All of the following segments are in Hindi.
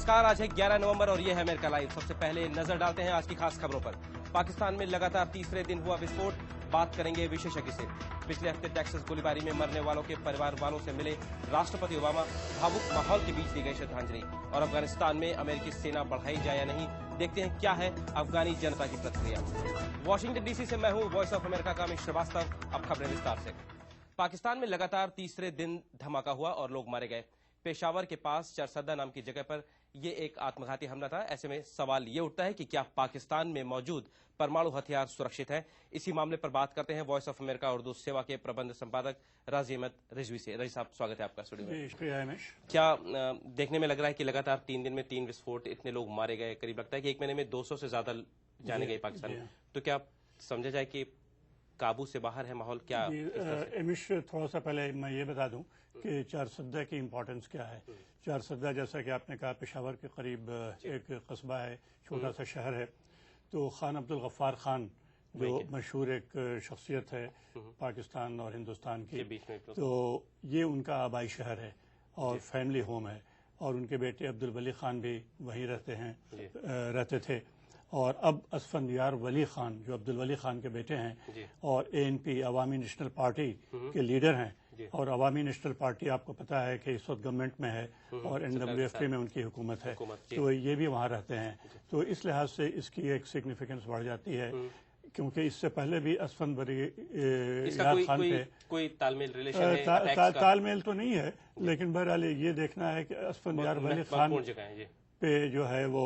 नमस्कार, आज है 11 नवंबर और ये है अमेरिका लाइव। सबसे पहले नजर डालते हैं आज की खास खबरों पर। पाकिस्तान में लगातार तीसरे दिन हुआ विस्फोट, बात करेंगे विशेषज्ञ से। पिछले हफ्ते टेक्सास गोलीबारी में मरने वालों के परिवार वालों से मिले राष्ट्रपति ओबामा, भावुक माहौल के बीच दी गई श्रद्धांजलि। और अफगानिस्तान में अमेरिकी सेना बढ़ाई जाए या नहीं, देखते हैं क्या है अफगानी जनता की प्रतिक्रिया। वॉशिंगटन डीसी से मैं हूं वॉइस ऑफ अमेरिका का अमित श्रीवास्तव। अब खबरें विस्तार से। पाकिस्तान में लगातार तीसरे दिन धमाका हुआ और लोग मारे गए। पेशावर के पास चरसद्दा नाम की जगह पर यह एक आत्मघाती हमला था। ऐसे में सवाल ये उठता है कि क्या पाकिस्तान में मौजूद परमाणु हथियार सुरक्षित है। इसी मामले पर बात करते हैं वॉइस ऑफ अमेरिका उर्दू सेवा के प्रबंध संपादक राजी अहमद रिजवी से। रजी साहब, स्वागत है आपका स्टूडियो में। शुक्रिया रमेश। क्या देखने में लग रहा है कि लगातार 3 दिन में 3 विस्फोट, इतने लोग मारे गए, करीब लगता है कि 1 महीने में 200 से ज्यादा जाने गए पाकिस्तान में, तो क्या समझा जाए कि काबू से बाहर है माहौल? क्या एमिश, थोड़ा सा पहले मैं ये बता दूं कि चारसद्दा की इम्पोर्टेंस क्या है। चारसद्दा, जैसा कि आपने कहा, पेशावर के करीब एक कस्बा है, छोटा सा शहर है। तो खान अब्दुल गफ्फार खान, जो मशहूर एक शख्सियत है पाकिस्तान और हिंदुस्तान की, तो ये उनका आबाई शहर है और फैमिली होम है। और उनके बेटे अब्दुल वली खान भी वहीं रहते थे। और अब असफंदियार वली खान, जो अब्दुल वली खान के बेटे हैं और ANP अवामी नेशनल पार्टी के लीडर हैं, और अवामी नेशनल पार्टी आपको पता है कि इस वक्त गवर्नमेंट में है और NWFA में उनकी हुकूमत है, तो ये भी वहाँ रहते हैं। तो इस लिहाज से इसकी एक सिग्निफिकेंस बढ़ जाती है, क्योंकि इससे पहले भी असफंदयार खान पे कोई तालमेल रिलेशन है? तालमेल तो नहीं है, लेकिन बहरहाल ये देखना है कि असफंदियार वली खान पे जो है वो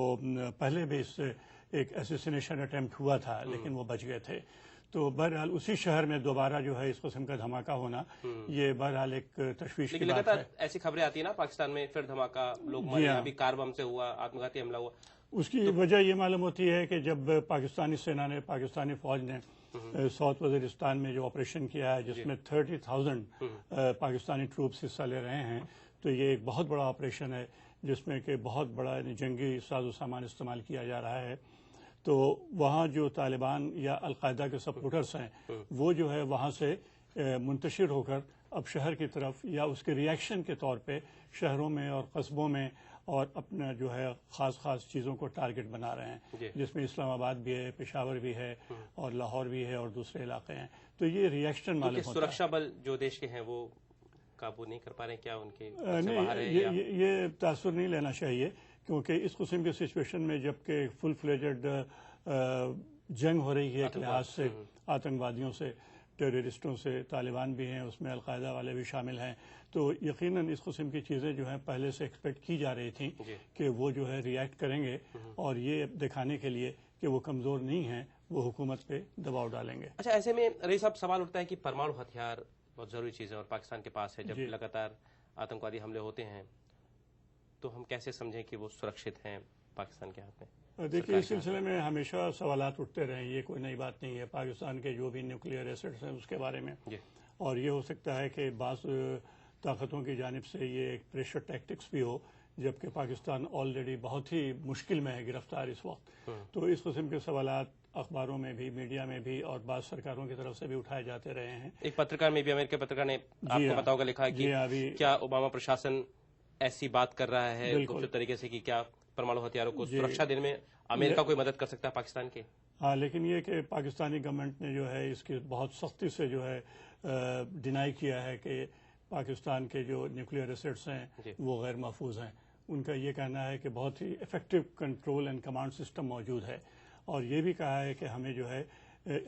पहले भी इससे एक एसेसिनेशन अटेम्प्ट हुआ था, लेकिन वो बच गए थे। तो बहरहाल उसी शहर में दोबारा जो है इस किस्म का धमाका होना, ये बहरहाल एक तशवीश की बात है। ऐसी खबरें आती है ना, पाकिस्तान में फिर धमाका, लोग मरे, अभी कार बम से हुआ, आत्मघाती हमला हुआ। उसकी वजह ये मालूम होती है कि जब पाकिस्तानी सेना ने, पाकिस्तानी फौज ने साउथ वजीरिस्तान में जो ऑपरेशन किया है, जिसमें 30,000 पाकिस्तानी ट्रूप्स हिस्सा ले रहे हैं, तो ये एक बहुत बड़ा ऑपरेशन है जिसमें कि बहुत बड़ा जंगी साजो सामान इस्तेमाल किया जा रहा है। तो वहाँ जो तालिबान या अलकायदा के सपोर्टर्स हैं, वो जो है वहाँ से मुंतशिर होकर अब शहर की तरफ, या उसके रिएक्शन के तौर पे शहरों में और कस्बों में और अपना जो है खास चीज़ों को टारगेट बना रहे हैं, जिसमें इस्लामाबाद भी है, पेशावर भी है और लाहौर भी है और दूसरे इलाके हैं। तो ये रिएक्शन मालूम होता है। सुरक्षा बल जो देश के हैं वो काबू नहीं कर पा रहे, क्या उनके नहीं, ये तासुर नहीं लेना चाहिए, क्योंकि इस किस्म की सिचुएशन में जबकि फुल फ्लेजेड जंग हो रही है एक लिहाज से आतंकवादियों से, टेररिस्टों से, तालिबान भी हैं उसमें, अलकायदा वाले भी शामिल हैं, तो यकीनन इस किस्म की चीज़ें जो हैं पहले से एक्सपेक्ट की जा रही थी कि वो जो है रिएक्ट करेंगे और ये दिखाने के लिए कि वो कमज़ोर नहीं हैं, वो हुकूमत पे दबाव डालेंगे। अच्छा, ऐसे में रही साहब सवाल उठता है कि परमाणु हथियार बहुत जरूरी चीज़ है और पाकिस्तान के पास है। जब लगातार आतंकवादी हमले होते हैं तो हम कैसे समझें कि वो सुरक्षित हैं पाकिस्तान के हाथ में? देखिए, इस सिलसिले में हमेशा सवालात उठते रहे, ये कोई नई बात नहीं है। पाकिस्तान के जो भी न्यूक्लियर एसेट्स हैं उसके बारे में, और ये हो सकता है कि बाज़ ताकतों की जानिब से ये एक प्रेशर टैक्टिक्स भी हो, जबकि पाकिस्तान ऑलरेडी बहुत ही मुश्किल में है गिरफ्तार इस वक्त। तो इस किस्म के सवालात अखबारों में भी, मीडिया में भी और बाज़ सरकारों की तरफ से भी उठाए जाते रहे हैं। एक पत्रकार में भी, अमेरिकी पत्रकार ने आपको पता होगा, लिखा कि क्या ओबामा प्रशासन ऐसी बात कर रहा है गुप्त तरीके से कि क्या परमाणु हथियारों को सुरक्षा देने में अमेरिका कोई मदद कर सकता है पाकिस्तान की? हाँ, लेकिन ये कि पाकिस्तानी गवर्नमेंट ने जो है इसकी बहुत सख्ती से जो है डिनाई किया है कि पाकिस्तान के जो न्यूक्लियर एसेट्स हैं वो गैर महफूज हैं। उनका ये कहना है कि बहुत ही effective control and command system मौजूद है, और ये भी कहा है कि हमें जो है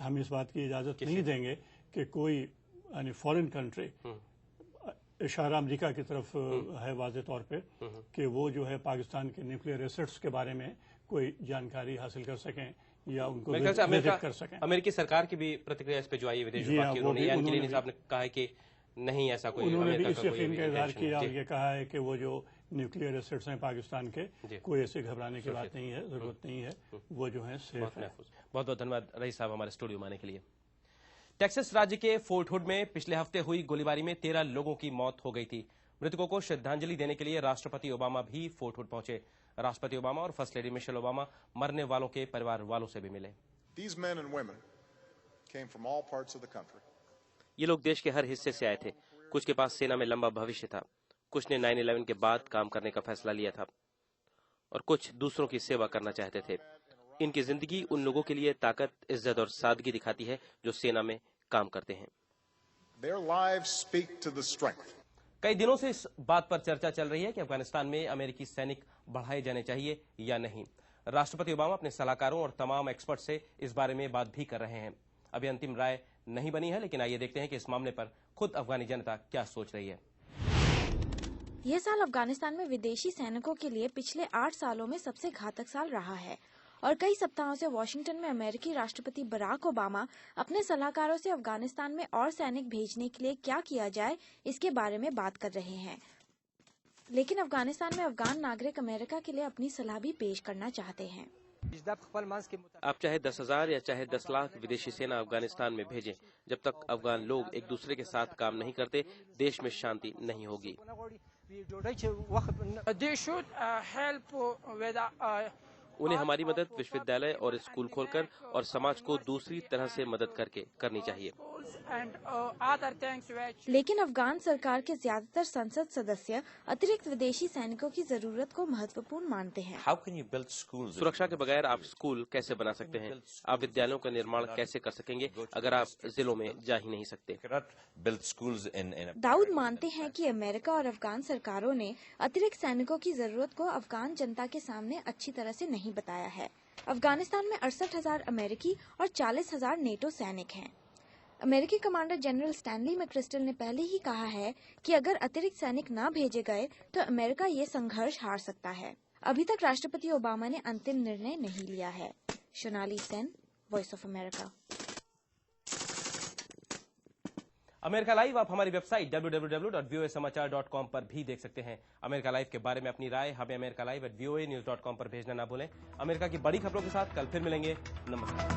हम इस बात की इजाज़त नहीं देंगे कि कोई यानी फॉरेन कंट्री, इशारा अमेरिका की तरफ है वाज़े तौर पे, कि वो जो है पाकिस्तान के न्यूक्लियर एसेट्स के बारे में कोई जानकारी हासिल कर सकें या उनको विजिट कर सकें। अमेरिकी सरकार की भी प्रतिक्रिया इस पे जो आई है विदेश विभाग की, उन्होंने साहब ने कहा है कि नहीं ऐसा कोई, उन्होंने भी इस यकीन का इज़हार किया और ये कहा है कि वो जो न्यूक्लियर एसेट्स हैं पाकिस्तान के, कोई ऐसे घबराने की बात नहीं है, जरूरत नहीं है, वो जो है सेफ है। बहुत बहुत धन्यवाद रईस साहब हमारे स्टूडियो में आने के लिए। टेक्सास राज्य के फोर्ट हुड में पिछले हफ्ते हुई गोलीबारी में 13 लोगों की मौत हो गई थी। मृतकों को श्रद्धांजलि देने के लिए राष्ट्रपति ओबामा भी फोर्ट हुड पहुंचे। राष्ट्रपति ओबामा और फर्स्ट लेडी मिशेल ओबामा मरने वालों के परिवार वालों से भी मिले। ये लोग देश के हर हिस्से से आए थे। कुछ के पास सेना में लंबा भविष्य था, कुछ ने 9/11 के बाद काम करने का फैसला लिया था। और कुछ दूसरों की सेवा करना चाहते थे। इनकी जिंदगी उन लोगों के लिए ताकत, इज्जत और सादगी दिखाती है जो सेना में काम करते हैं। Their lives speak to the strength. कई दिनों से इस बात पर चर्चा चल रही है कि अफगानिस्तान में अमेरिकी सैनिक बढ़ाए जाने चाहिए या नहीं। राष्ट्रपति ओबामा अपने सलाहकारों और तमाम एक्सपर्ट से इस बारे में बात भी कर रहे हैं। अभी अंतिम राय नहीं बनी है, लेकिन आइए देखते हैं कि इस मामले पर खुद अफगानी जनता क्या सोच रही है। यह साल अफगानिस्तान में विदेशी सैनिकों के लिए पिछले 8 सालों में सबसे घातक साल रहा है और कई सप्ताहों से वॉशिंगटन में अमेरिकी राष्ट्रपति बराक ओबामा अपने सलाहकारों से अफगानिस्तान में और सैनिक भेजने के लिए क्या किया जाए इसके बारे में बात कर रहे हैं। लेकिन अफगानिस्तान में अफगान नागरिक अमेरिका के लिए अपनी सलाह भी पेश करना चाहते हैं। आप चाहे 10,000 या चाहे 10 लाख विदेशी सेना अफगानिस्तान में भेजें, जब तक अफगान लोग एक दूसरे के साथ काम नहीं करते, देश में शांति नहीं होगी। उन्हें हमारी मदद विश्वविद्यालय और स्कूल खोलकर और समाज को दूसरी तरह से मदद करके करनी चाहिए। लेकिन अफगान सरकार के ज्यादातर संसद सदस्य अतिरिक्त विदेशी सैनिकों की जरूरत को महत्वपूर्ण मानते हैं। सुरक्षा के बगैर आप स्कूल कैसे बना सकते हैं? आप विद्यालयों का निर्माण कैसे कर सकेंगे अगर आप जिलों में जा ही नहीं सकते? दाऊद मानते हैं कि अमेरिका और अफगान सरकारों ने अतिरिक्त सैनिकों की जरूरत को अफगान जनता के सामने अच्छी तरह से नहीं बताया है। अफगानिस्तान में 68,000 अमेरिकी और 40,000 नेटो सैनिक हैं। अमेरिकी कमांडर जनरल स्टैनली मैक्रिस्टल ने पहले ही कहा है कि अगर अतिरिक्त सैनिक न भेजे गए तो अमेरिका ये संघर्ष हार सकता है। अभी तक राष्ट्रपति ओबामा ने अंतिम निर्णय नहीं लिया है। Sonali Sen, voice of America. America live आप हमारी वेबसाइट www.voasamachaar.com पर भी देख सकते हैं। अमेरिका लाइव के बारे में अपनी राय हमें americalive@voanews.com पर भेजना ना भूलें। अमेरिका की बड़ी खबरों के साथ कल फिर मिलेंगे। नमस्कार।